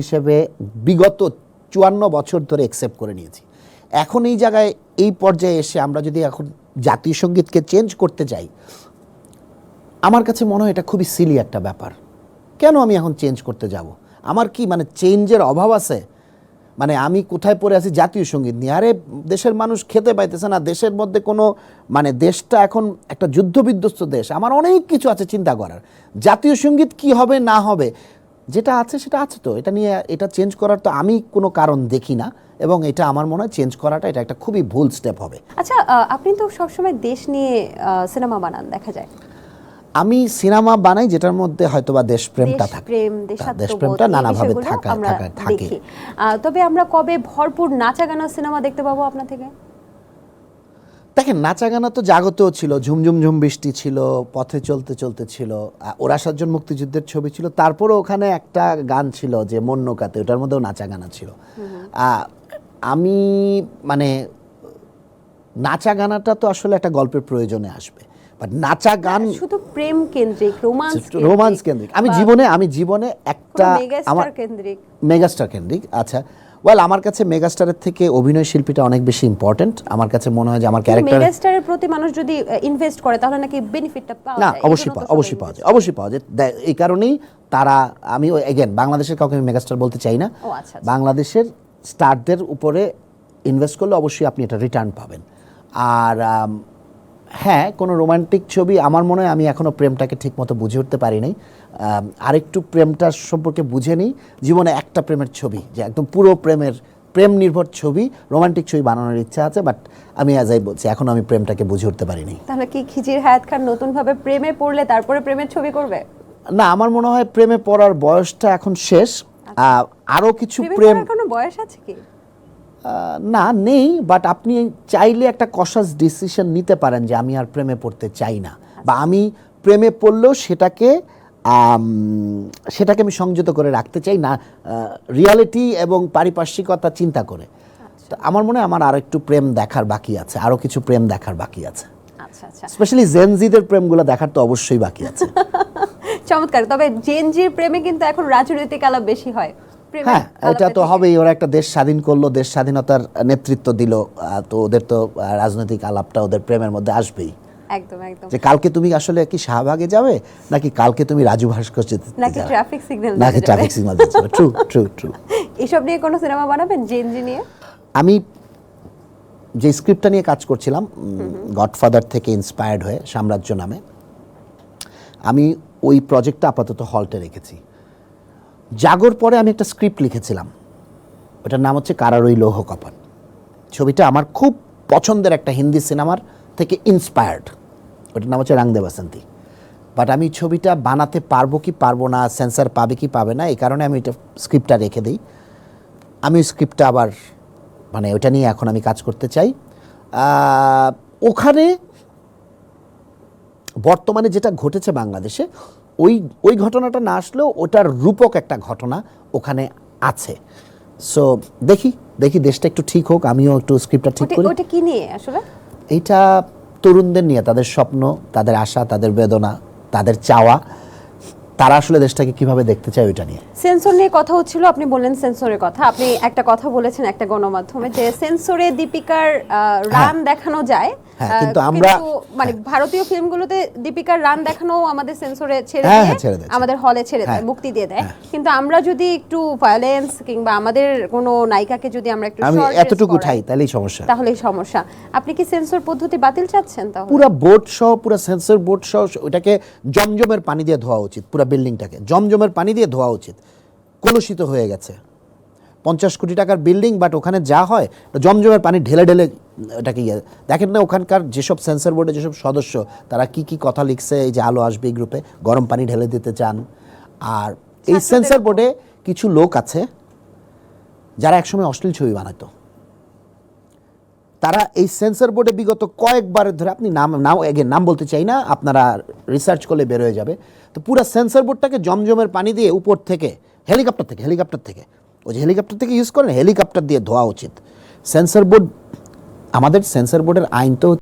হিসেবে বিগত ৫৪ বছর ধরে অ্যাকসেপ্ট করে নিয়েছি। এখন এই জায়গায় এই পর্যায়ে এসে আমরা যদি এখন জাতীয় সঙ্গীতকে চেঞ্জ করতে যাই, আমার কাছে মনে হয় এটা খুবই সিলি একটা ব্যাপার। কেন আমি এখন চেঞ্জ করতে যাব? আমার কি মানে চেঞ্জের অভাব আছে? মানে আমি কোথায় পড়ে আছি জাতীয় সঙ্গীত নিয়ে? আরে দেশের মানুষ খেতে পাইতেছে না, দেশের মধ্যে কোনো মানে দেশটা এখন একটা যুদ্ধবিধ্বস্ত দেশ, আমার অনেক কিছু আছে চিন্তা করার। জাতীয় সঙ্গীত কি হবে না হবে, যেটা আছে সেটা আছে, তো এটা নিয়ে এটা চেঞ্জ করার তো আমি কোনো কারণ দেখি না, এবং এটা আমার মনে হয় চেঞ্জ করাটা এটা একটা খুবই ভুল স্টেপ হবে। আচ্ছা, আপনি তো সবসময় দেশ নিয়ে সিনেমা বানান দেখা যায়। আমি সিনেমা বানাই যেটার মধ্যে হয়তোবা দেশপ্রেমটা থাকে, দেশপ্রেমটা নানাভাবে থাকে। তবে আমরা কবে ভরপুর নাচা গানা সিনেমা দেখতে পাবো আপনার থেকে? দেখেন, নাচা গানা তো জাগতেও ছিল, ঝুমঝুম ঝুম বৃষ্টি ছিল, পথে চলতে চলতে ছিল, ওরা ৭ জন মুক্তিযুদ্ধের ছবি ছিল, তারপরে ওখানে একটা গান ছিল যে মন নৌকাতে, ওটার মধ্যেও নাচা গানা ছিল। আমি মানে নাচা গানাটা তো আসলে একটা গল্পের প্রয়োজনে আসবে, বাট নাচা গান শুধু প্রেম কেন্দ্রিক, রোমান্স কেন্দ্রিক। আমি জীবনে একটা আমার মেগাস্টার কেন্দ্রিক। আচ্ছা, ওয়েল, আমার কাছে মেগাস্টারের থেকে অভিনয় শিল্পীটা অনেক বেশি ইম্পর্টেন্ট। আমার কাছে মনে হয় যে আমার ক্যারেক্টার, মেগাস্টারের প্রতি মানুষ যদি ইনভেস্ট করে তাহলে নাকি বেনিফিটটা পাওয়া যায়। না, অবশ্যই পাওয়া যায়। এই কারণেই তারা, আমি এগেন বাংলাদেশের কাউকে আমি মেগাস্টার বলতে চাই না, বাংলাদেশের স্টারদের উপরে ইনভেস্ট করলে অবশ্যই আপনি এটা রিটার্ন পাবেন। আর হ্যাঁ, কোনো রোমান্টিক ছবি আমার মনে হয় আমি এখনও প্রেমটাকে ঠিকমতো বুঝে উঠতে পারি নাই। আরেকটু প্রেমটা সম্পর্কে বুঝে নিই। জীবনে একটা প্রেমের ছবি, যে একদম পুরো প্রেম নির্ভর ছবি, রোমান্টিক ছবি বানানোর ইচ্ছা আছে, বাট আমি আজই বলছি এখনও আমি প্রেমটাকে বুঝে উঠতে পারিনি। তাহলে কি খিজির হায়াত খান নতুনভাবে প্রেমে পড়লে তারপরে প্রেমের ছবি করবে? না, আমার মনে হয় প্রেমে পড়ার বয়সটা এখন শেষ। আরও কিছু প্রেম, কোনো বয়স আছে কি? না, নেই, বাট আপনি চাইলে একটা কশাস ডিসিশন নিতে পারেন যে আমি আর প্রেমে পড়তে চাই না, বা আমি প্রেমে পড়লেও সেটাকে আমি সংযত করে রাখতে চাই না, রিয়ালিটি এবং পারিপার্শ্বিকতা চিন্তা করে। তো আমার মনে হয় আমার আরো একটু প্রেম দেখার বাকি আছে, আরো কিছু প্রেম দেখার বাকি আছে। স্পেশালি জেনজিদের প্রেমগুলো দেখার তো অবশ্যই বাকি আছে। চমৎকার। তবে জেনজির প্রেমে কিন্তু এখন রাজনৈতিক আলাপ বেশি হয়। হ্যাঁ, এটা তো হবেই। ওরা একটা দেশ স্বাধীন করলো, দেশ স্বাধীনতার নেতৃত্ব দিল, তো ওদের তো রাজনৈতিক আলাপটা ওদের প্রেমের মধ্যে আসবেই। একদম। যে কালকে তুমি আসলে কি শাহবাগে যাবে, নাকি কালকে তুমি রাজু ভাস্কর নাকি ট্রাফিক সিগন্যাল দিতে যাবে। ট্রু। এসব নিয়ে কোনো সিনেমা বানাবেন জেনজি নিয়ে? আমি যে স্ক্রিপ্টটা নিয়ে কাজ করছিলাম, গডফাদার থেকে ইন্সপায়ার্ড হয়ে, সাম্রাজ্য নামে, আমি ওই প্রজেক্টটা আপাতত হল্টে রেখেছি। জাগর পরে আমি একটা স্ক্রিপ্ট লিখেছিলাম, ওটার নাম হচ্ছে কারারই লৌহ কপাট। ছবিটা আমার খুব পছন্দের একটা হিন্দি সিনেমার থেকে ইন্সপায়ার্ড, ওটার নাম হচ্ছে রং দে বাসন্তী। বাট আমি ছবিটা বানাতে পারবো কি পারবো না, সেন্সার পাবে কি পাবে না, এই কারণে আমি এটা স্ক্রিপ্টটা রেখে দিই। আমি স্ক্রিপ্টটা আবার মানে ওটা নিয়ে এখন আমি কাজ করতে চাই। ওখানে বর্তমানে যেটা ঘটেছে বাংলাদেশে, ওই ঘটনাটা না আসলেও ওটার রূপক একটা ঘটনা ওখানে আছে। সো দেখি দেশটা একটু ঠিক হোক, আমিও একটু স্ক্রিপ্টটা ঠিক করি। ওটা কি নিয়ে আসলে? এইটা তরুণদের নিয়ে, তাদের স্বপ্ন, তাদের আশা, তাদের বেদনা, তাদের চাওয়া, তারা আসলে দেশটাকে কিভাবে দেখতে চায় ওইটা নিয়ে। সেন্সর নিয়ে কথা হচ্ছিল, আপনি বললেন সেন্সরের কথা। আপনি একটা কথা বলেছেন একটা গণমাধ্যমে যে সেন্সরে দীপিকার রান দেখানো যায়, কিন্তু আমরা মানে ভারতীয় ফিল্মগুলোতে দীপিকার রান দেখানো আমাদের সেন্সরে ছেড়ে দেয়, আমাদের হলে ছেড়ে দেয়, মুক্তি দিয়ে দেয়। কিন্তু আমরা যদি একটু ভায়োলেন্স কিংবা আমাদের কোনো নায়িকাকে যদি আমরা একটু এতটুকু উঠাই তাহলেই সমস্যা। আপনি কি সেন্সর পদ্ধতি বাতিল চাচ্ছেন? তাহলে পুরো বোর্ড সহ, পুরো সেন্সর বোর্ড সহ ওটাকে জমজমের পানি দিয়ে ধোয়া উচিত, পুরো বিল্ডিংটাকে জমজমের পানি দিয়ে ধোয়া উচিত। কলুষিত হয়ে গেছে, 50 কোটি টাকার বিল্ডিং, বাট ওখানে যা হয় জমজমের পানি ঢেলে এটাকে দেখেন না, ওখানকার যেসব সেন্সর বোর্ডে যেসব সদস্য, তারা কি কথা লিখছে, এই যে আলো আসবে এই গ্রুপে, গরম পানি ঢেলে দিতে চান। আর এই সেন্সর বোর্ডে কিছু লোক আছে যারা একসময় অশ্লীল ছবি বানাতো, তারা এই সেন্সর বোর্ডে বিগত কয়েকবার ধরে, আপনি নাম বলতে চাই না, আপনারা রিসার্চ করলে বের হয়ে যাবে, তো পুরো সেন্সর বোর্ডটাকে জমজমের পানি দিয়ে উপর থেকে হেলিকপ্টার থেকে ওই যে হেলিকপ্টার থেকে ইউজ করেন, হেলিকপ্টার দিয়ে ধোয়া উচিত সেন্সর বোর্ড। আমাদের সেন্সর বোর্ডের আইন তো